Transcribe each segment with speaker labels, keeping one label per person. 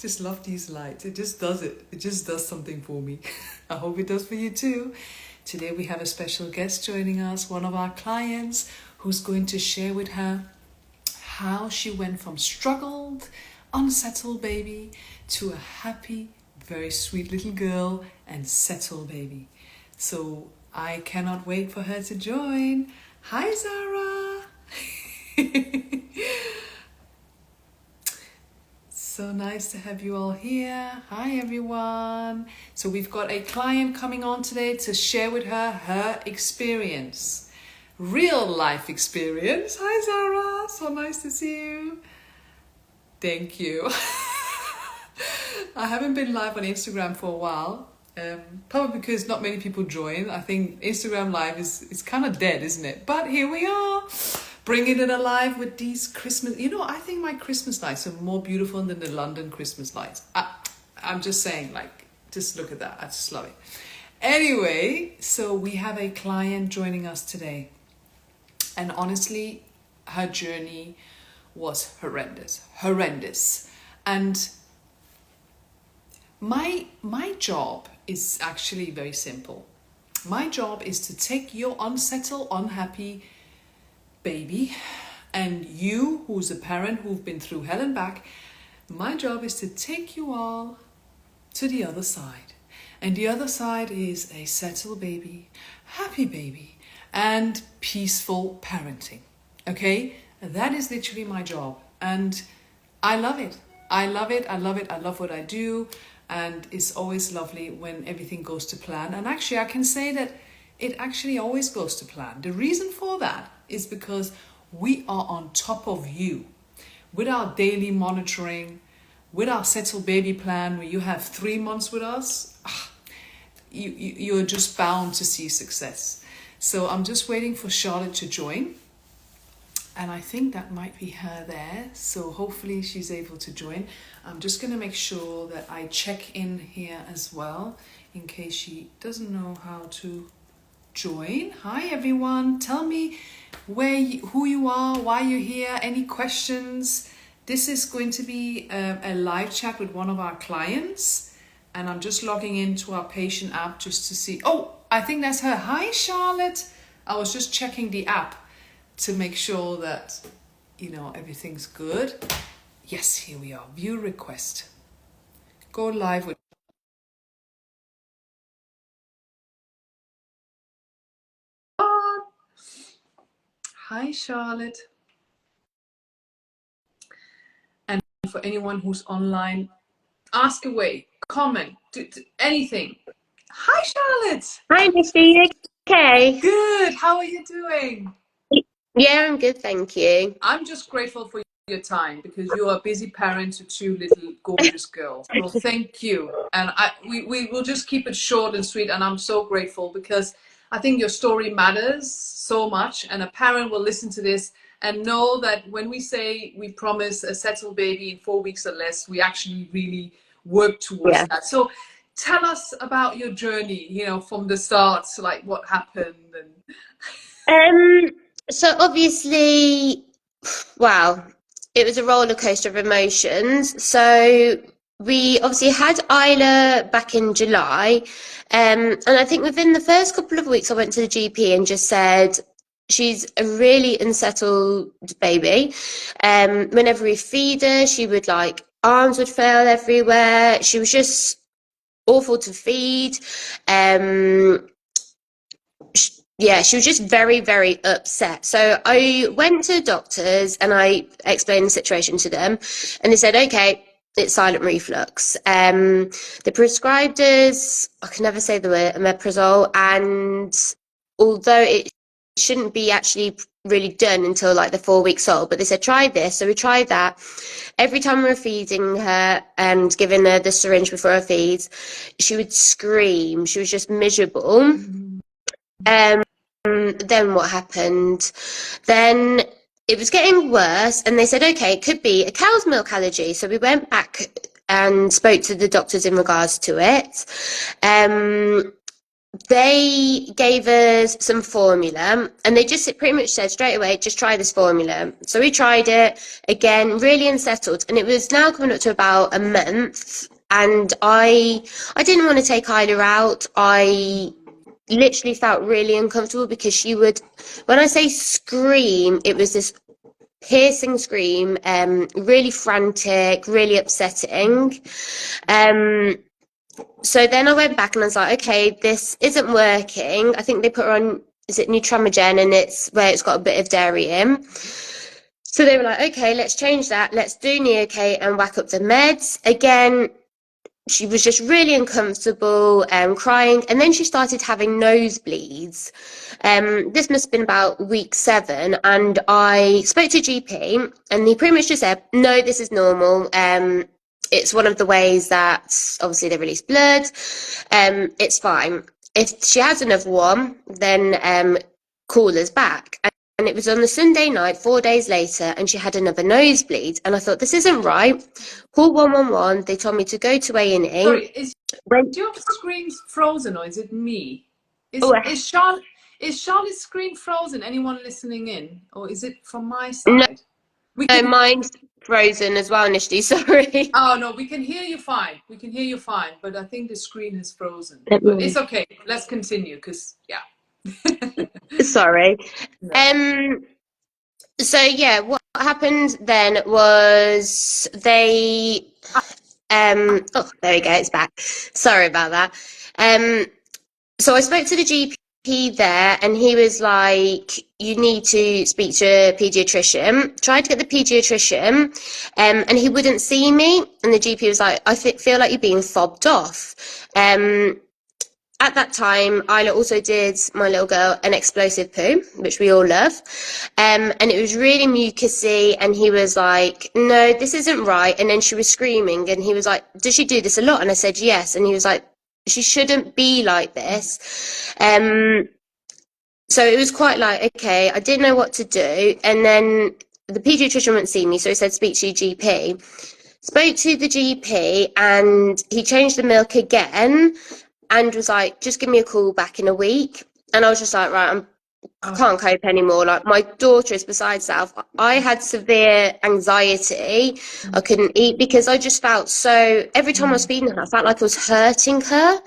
Speaker 1: just love these lights. It just does it. It just does something for me. I hope it does for you too. Today we have a special guest joining us, one of our clients, who's going to share with her how she went from struggled, unsettled baby to a happy, very sweet little girl and settled baby. So I cannot wait for her to join. Hi, Zara. So nice to have you all here. Hi, everyone. So we've got a client coming on today to share with her experience. Real life experience. Hi, Zara. So nice to see you. Thank you. I haven't been live on Instagram for a while. Probably because not many people join. I think Instagram Live is kind of dead, isn't it? But here we are, bringing it alive with these Christmas. You know, I think my Christmas lights are more beautiful than the London Christmas lights. I'm just saying, like, just look at that. I just love it. Anyway, so we have a client joining us today. And honestly, her journey was horrendous. And my job is actually very simple. My job is to take your unsettled, unhappy baby and you, who's a parent who've been through hell and back, my job is to take you all to the other side. And the other side is a settled baby, happy baby, and peaceful parenting. Okay? That is literally my job. And I love it. I love it. I love what I do. And it's always lovely when everything goes to plan. And actually, I can say that it actually always goes to plan. The reason for that is because we are on top of you with our daily monitoring, with our settled baby plan, where you have 3 months with us. You're just bound to see success. So I'm just waiting for Charlotte to join. And I think that might be her there. So hopefully she's able to join. I'm just going to make sure that I check in here as well, in case she doesn't know how to join. Hi, everyone. Tell me who you are, why you're here, any questions. This is going to be a live chat with one of our clients. And I'm just logging into our patient app just to see. Oh, I think that's her. Hi, Charlotte. I was just checking the app to make sure that, everything's good. Yes, here we are. View request. Go live with. Hi, Charlotte. And for anyone who's online, ask away, comment, do anything. Hi, Charlotte.
Speaker 2: Hi, Nishti. Okay.
Speaker 1: Good. How are you doing?
Speaker 2: Yeah, I'm good, thank you.
Speaker 1: I'm just grateful for your time because you're a busy parent to 2 little gorgeous girls. So thank you. And we will just keep it short and sweet. And I'm so grateful because I think your story matters so much. And a parent will listen to this and know that when we say we promise a settled baby in 4 weeks or less, we actually really work towards that. So tell us about your journey, from the start, like what happened.
Speaker 2: So obviously, wow, it was a roller coaster of emotions. So we obviously had Isla back in July, and I think within the first couple of weeks, I went to the GP and just said, she's a really unsettled baby. Whenever we feed her, she would arms would fail everywhere. She was just awful to feed. She was just very, very upset. So I went to doctors and I explained the situation to them, and they said, okay, it's silent reflux. They prescribed us, I can never say the word, omeprazole, and although it shouldn't be actually really done until the 4 weeks old, but they said, try this. So we tried that. Every time we were feeding her and giving her the syringe before her feeds, she would scream. She was just miserable. Then what happened? Then it was getting worse, and they said, okay, it could be a cow's milk allergy. So we went back and spoke to the doctors in regards to it. they gave us some formula, and they just pretty much said straight away, just try this formula. So we tried it again, really unsettled, and it was now coming up to about a month. And I didn't want to take Isla out. I literally felt really uncomfortable because she would, when I say scream, it was this piercing scream, really frantic, really upsetting. Um, so then I went back and I was like, okay, this isn't working. I think they put her on, is it Nutramigen, and it's where it's got a bit of dairy in. So they were like, okay, let's change that. Let's do Neocate and whack up the meds. Again, she was just really uncomfortable and crying. And then she started having nosebleeds. This must have been about week 7. And I spoke to GP and he pretty much just said, no, this is normal. It's one of the ways that obviously they release blood. It's fine. If she has another one, then call us back. And it was on the Sunday night, 4 days later, and she had another nosebleed. And I thought, this isn't right. Call 111. They told me to go to A&E.
Speaker 1: Sorry, is
Speaker 2: When,
Speaker 1: your screen frozen or is it me?
Speaker 2: oh,
Speaker 1: Is Charlotte's screen frozen? Anyone listening in, or is it from my
Speaker 2: no,
Speaker 1: side? We can.
Speaker 2: mine's frozen as well, Nishti. Sorry.
Speaker 1: Oh no, we can hear you fine. We can hear you fine, but I think the screen is frozen.
Speaker 2: Let
Speaker 1: But
Speaker 2: me-
Speaker 1: it's okay. Let's continue, because yeah.
Speaker 2: Sorry.
Speaker 1: No.
Speaker 2: So yeah, what happened then was they oh, there we go, it's back. Sorry about that. So I spoke to the GP there and he was like, you need to speak to a pediatrician. Tried to get the pediatrician, and he wouldn't see me, and the GP was like, I feel like you're being fobbed off. At that time, Isla also did, my little girl, an explosive poo, which we all love. And it was really mucusy. And he was like, no, this isn't right. And then she was screaming. And he was like, does she do this a lot? And I said, yes. And he was like, she shouldn't be like this. So it was quite like, okay, I didn't know what to do. And then the pediatrician wouldn't see me. So he said, speak to your GP. Spoke to the GP and he changed the milk again and was like, just give me a call back in a week. And I was just like, right, I can't cope anymore. Like, my daughter is beside herself. I had severe anxiety. I couldn't eat because I just felt so, every time I was feeding her, I felt like I was hurting her.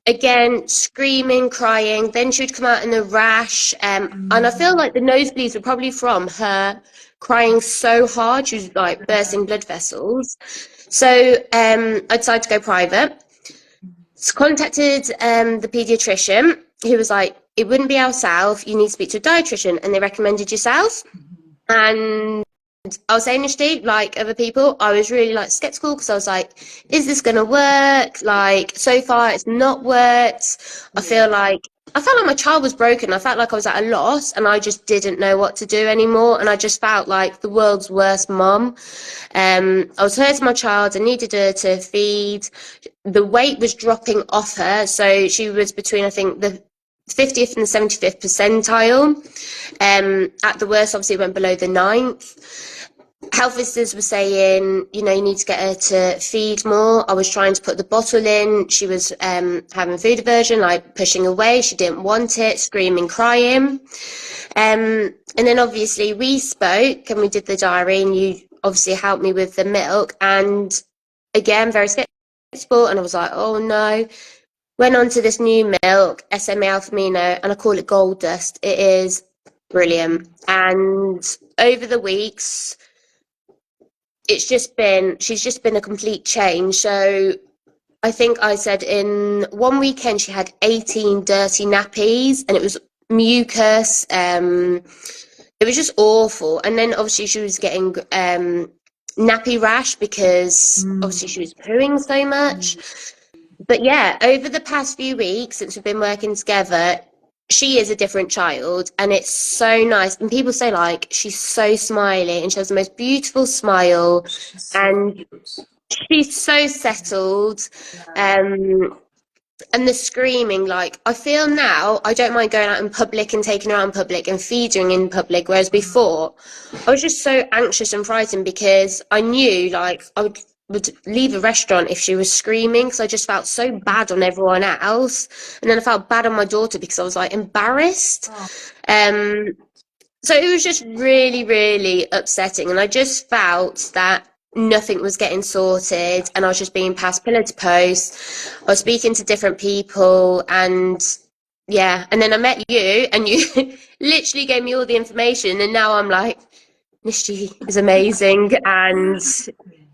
Speaker 2: Again, screaming, crying. Then she would come out in a rash. And I feel like the nosebleeds were probably from her crying so hard. She was like bursting blood vessels. So I decided to go private. Contacted the pediatrician, who was like, it wouldn't be ourselves, you need to speak to a dietitian, and they recommended yourself. And I was saying, Nishti, like other people, I was really like skeptical because I was like, is this going to work? Like, so far it's not worked. I felt like my child was broken. I felt like I was at a loss and I just didn't know what to do anymore. And I just felt like the world's worst mom. I was hurting my child. I needed her to feed. The weight was dropping off her. So she was between, I think, the 50th and the 75th percentile. At the worst, obviously, it went below the 9th. Health visitors were saying, you know, you need to get her to feed more. I was trying to put the bottle in. She was having food aversion, like pushing away. She didn't want it, screaming, crying. And then obviously we spoke and we did the diary, and you obviously helped me with the milk. And again, very skeptical. And I was like, oh no. Went on to this new milk, SMA Alphamino, and I call it gold dust. It is brilliant. And over the weeks, she's just been a complete change. So I think I said in one weekend she had 18 dirty nappies and it was mucus. It was just awful. And then obviously she was getting nappy rash because obviously she was pooing so much. But yeah, over the past few weeks since we've been working together, she is a different child and it's so nice. And people say like she's so smiley and she has the most beautiful smile and she's so settled. And the screaming, like I feel now I don't mind going out in public and taking her out in public and feeding in public, whereas before I was just so anxious and frightened because I knew like I would would leave a restaurant if she was screaming, because I just felt so bad on everyone else, and then I felt bad on my daughter because I was like embarrassed.
Speaker 1: Oh,
Speaker 2: Um, so it was just really, really upsetting, and I just felt that nothing was getting sorted, and I was just being passed pillar to post. I was speaking to different people, and yeah, and then I met you, and you literally gave me all the information, and now I'm like, Nishti is amazing, and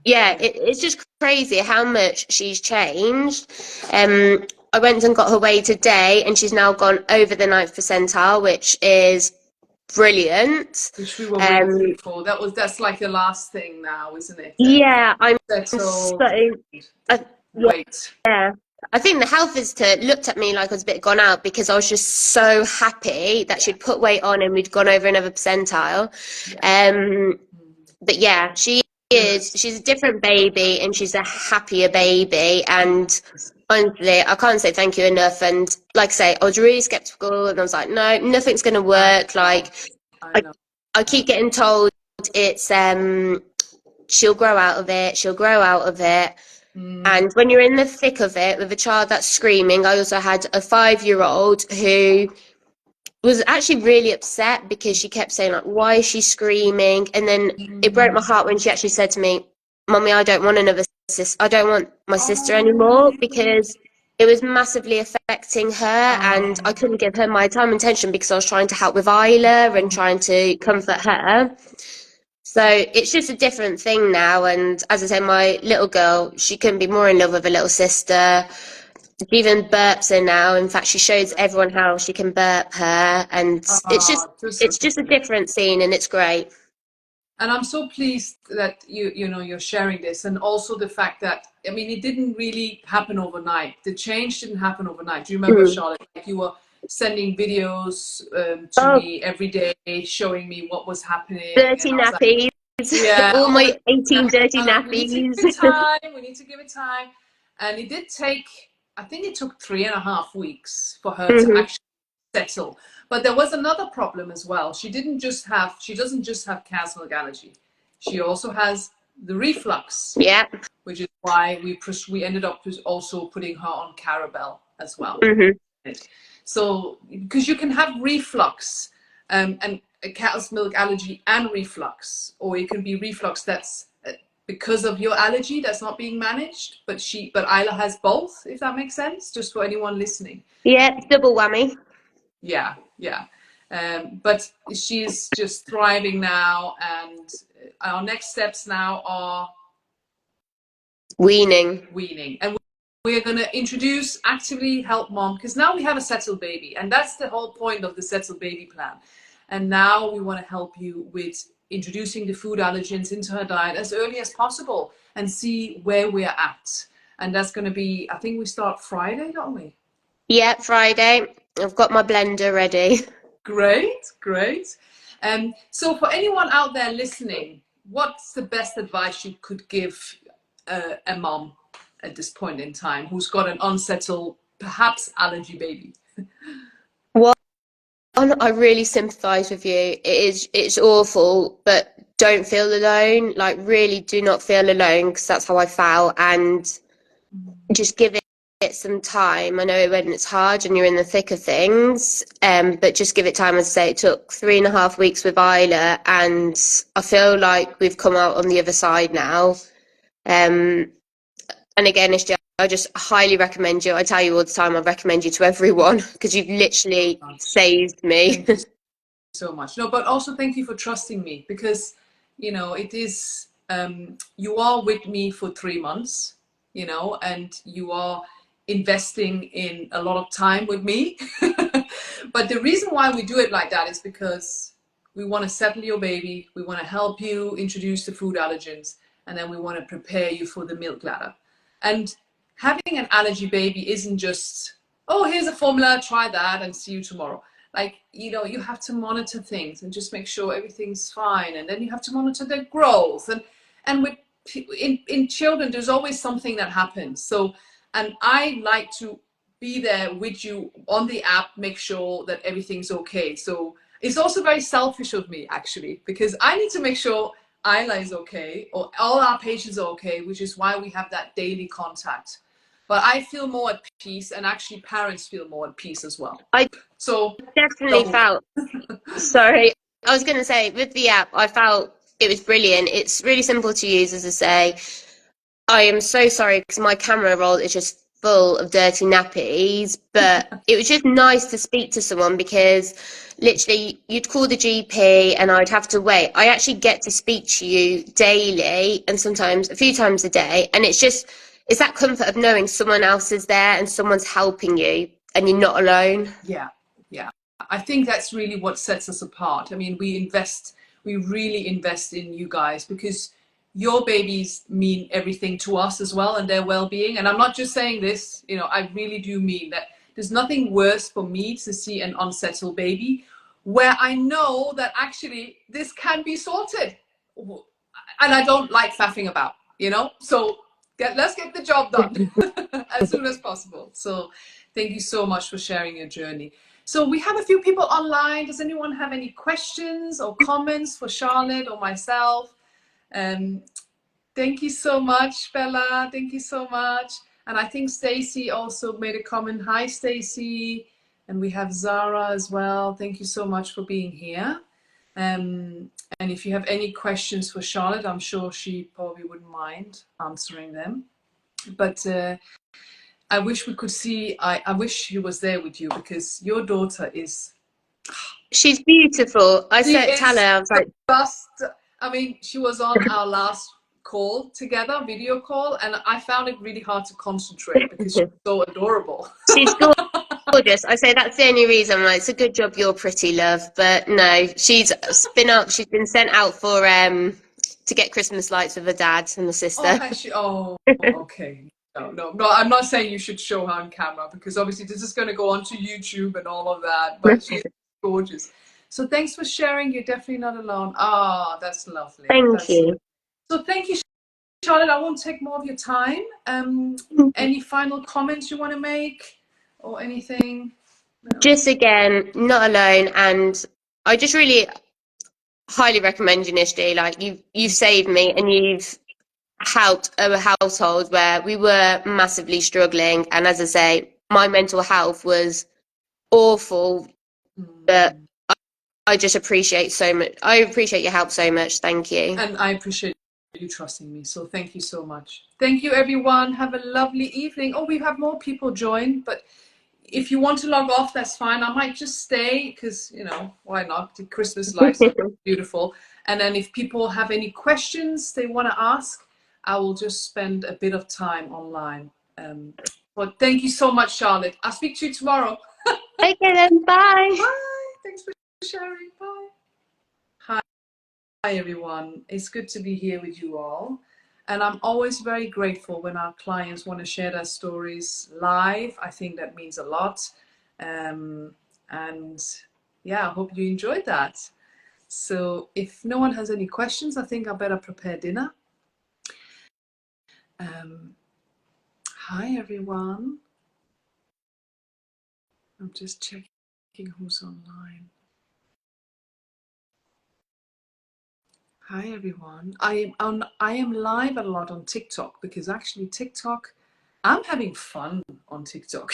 Speaker 2: yeah,
Speaker 1: yeah.
Speaker 2: it's just crazy how much she's changed. I went and got her weigh today, and she's now gone over the 9th percentile, which is brilliant.
Speaker 1: Which we were waiting
Speaker 2: Um,
Speaker 1: for. That's like the last thing now, isn't it?
Speaker 2: yeah, I'm so
Speaker 1: Settle,
Speaker 2: uh,
Speaker 1: wait.
Speaker 2: yeah. I think the health visitor looked at me like I was a bit gone out because I was just so happy that
Speaker 1: Yeah,
Speaker 2: she'd put weight on and we'd gone over another percentile.
Speaker 1: yeah.
Speaker 2: Um, but yeah,
Speaker 1: Good.
Speaker 2: she's a different baby and she's a happier baby. And honestly, I can't say thank you enough. And like I say, I was really skeptical and I was like, no, nothing's going to
Speaker 1: I
Speaker 2: work.
Speaker 1: know.
Speaker 2: Like,
Speaker 1: I
Speaker 2: I,
Speaker 1: know.
Speaker 2: I keep getting told it's, she'll grow out of it. She'll grow out of it.
Speaker 1: Mm,
Speaker 2: And when you're in the thick of it with a child that's screaming, I also had a 5-year-old who was actually really upset because she kept saying like, why is she screaming? And then it broke my
Speaker 1: mm.
Speaker 2: heart when she actually said to me, Mommy, I don't want another sister. I don't want my sister
Speaker 1: Oh,
Speaker 2: anymore,
Speaker 1: really?
Speaker 2: because it was massively affecting her, and I
Speaker 1: Oh,
Speaker 2: couldn't give her my time and attention because I was trying to help with Isla and trying to comfort her. So it's just a different thing now. And as I say, my little girl, she couldn't be more in love with a little sister. She even burps her now. In fact, she shows everyone how she can burp her, and
Speaker 1: just
Speaker 2: it's just a different scene, and it's great.
Speaker 1: and I'm so pleased that you're sharing this, and also the fact that, I mean, it didn't really happen overnight. The change didn't happen overnight. Do you remember,
Speaker 2: Mm.
Speaker 1: Charlotte? Like, you were sending videos to
Speaker 2: Oh,
Speaker 1: me every day, showing me what was happening, and
Speaker 2: dirty
Speaker 1: I was like,
Speaker 2: nappies,
Speaker 1: yeah,
Speaker 2: all
Speaker 1: all the
Speaker 2: my 18 dirty
Speaker 1: I'm like, we need to give
Speaker 2: nappies.
Speaker 1: it time. We need to give it time, and it did take. I think it took 3.5 weeks for her to
Speaker 2: Hmm.
Speaker 1: actually settle. But there was another problem as well. She doesn't just have Cas milk allergy. She also has the reflux,
Speaker 2: Yeah.
Speaker 1: which is why we ended up also putting her on Carabel as well.
Speaker 2: Hmm.
Speaker 1: So because you can have reflux and a cow's milk allergy and reflux, or it can be reflux that's because of your allergy that's not being managed. But Isla has both, if that makes sense, just for anyone listening.
Speaker 2: Yeah, double whammy.
Speaker 1: Yeah, yeah. But she's just thriving now, and our next steps now are
Speaker 2: Weaning.
Speaker 1: weaning. And we're going to introduce actively help mom, because now we have a settled baby, and that's the whole point of the settled baby plan. And now we want to help you with introducing the food allergens into her diet as early as possible and see where we're at. And that's going to be, I think we start Friday, don't we?
Speaker 2: Yeah, Friday. I've got my blender ready.
Speaker 1: Great, great. So for anyone out there listening, what's the best advice you could give a mom at this point in time who's got an unsettled, perhaps allergy baby?
Speaker 2: One, I really sympathise with you. It's awful, but don't feel alone. Like, really do not feel alone, because that's how I felt. And just give it some time. I know when it's hard and you're in the thick of things, but just give it time. As I say, it took 3.5 weeks with Isla, and I feel like we've come out on the other side now. Um, and again, it's just, I just highly recommend you. I tell you all the time, I recommend you to everyone, because you've literally saved me.
Speaker 1: Thank you so much. No, but also thank you for trusting me, because, it is, you are with me for 3 months, and you are investing in a lot of time with me. But the reason why we do it like that is because we want to settle your baby, we want to help you introduce the food allergens, and then we want to prepare you for the milk ladder. And having an allergy baby isn't just, oh, here's a formula, try that and see you tomorrow. Like, you have to monitor things and just make sure everything's fine. And then you have to monitor their growth. And with in children, there's always something that happens. So, and I like to be there with you on the app, make sure that everything's okay. So it's also very selfish of me, actually, because I need to make sure Isla is okay, or all our patients are okay, which is why we have that daily contact. But I feel more at peace, and actually parents feel more at peace as well.
Speaker 2: I
Speaker 1: So
Speaker 2: definitely
Speaker 1: double.
Speaker 2: felt, sorry, I was going to say, with the app, I felt it was brilliant. It's really simple to use, as I say. I am so sorry because my camera roll is just full of dirty nappies, but it was just nice to speak to someone because literally you'd call the GP and I'd have to wait. I actually get to speak to you daily and sometimes a few times a day, and it's that comfort of knowing someone else is there and someone's helping you and you're not alone.
Speaker 1: Yeah, yeah. I think that's really what sets us apart. I mean, we really invest in you guys because your babies mean everything to us as well, and their well-being. And I'm not just saying this, I really do mean that. There's nothing worse for me to see an unsettled baby where I know that actually this can be sorted. And I don't like faffing about, So let's get the job done as soon as possible. So thank you so much for sharing your journey. So we have a few people online. Does anyone have any questions or comments for Charlotte or myself? Thank you so much, Bella. Thank you so much. And I think Stacy also made a comment. Hi, Stacy. And we have Zara as well. Thank you so much for being here. And if you have any questions for Charlotte, I'm sure she probably wouldn't mind answering them. But I wish we could see, I wish she was there with you because your daughter is...
Speaker 2: She's beautiful. I said, tell her, I was like,
Speaker 1: she was on our last call together, video call, and I found it really hard to concentrate because she's so adorable.
Speaker 2: she's gorgeous. I say that's the only reason. I'm like, it's a good job you're pretty, love. But no, she's been sent out for to get Christmas lights with her dad and the sister.
Speaker 1: Oh, has she? Oh, okay. No, I'm not saying you should show her on camera because obviously this is going to go onto YouTube and all of that, but she's gorgeous. So thanks for sharing. You're definitely not alone. Ah, that's lovely.
Speaker 2: Thank you.
Speaker 1: Lovely. So thank you, Charlotte. I won't take more of your time. Any final comments you want to make or anything? No.
Speaker 2: Just again, not alone, and I just really highly recommend you, Nishti. Like you've saved me, and you've helped a household where we were massively struggling. And as I say, my mental health was awful, but I just appreciate so much. I appreciate your help so much. Thank you.
Speaker 1: And I appreciate you trusting me. So thank you so much. Thank you, everyone. Have a lovely evening. Oh, we have more people join, but if you want to log off, that's fine. I might just stay because, why not? The Christmas lights are beautiful. And then if people have any questions they want to ask, I will just spend a bit of time online. But thank you so much, Charlotte. I'll speak to you tomorrow.
Speaker 2: Okay then, bye.
Speaker 1: Bye. Thanks for sharing. Bye. Hi, everyone. It's good to be here with you all. And I'm always very grateful when our clients want to share their stories live. I think that means a lot. And yeah, I hope you enjoyed that. So if no one has any questions, I think I better prepare dinner. Hi, everyone. I'm just checking who's online. Hi everyone. I am live a lot on TikTok because actually TikTok, I'm having fun on TikTok.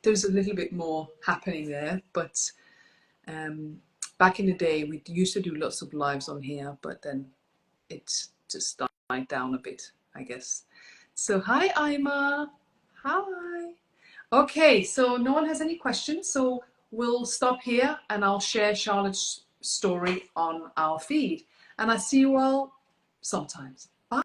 Speaker 1: There's a little bit more happening there, but back in the day we used to do lots of lives on here, but then it's just died down a bit, I guess. So hi Ima. Hi. Okay, so no one has any questions, so we'll stop here and I'll share Charlotte's story on our feed. And I see you all sometimes. Bye.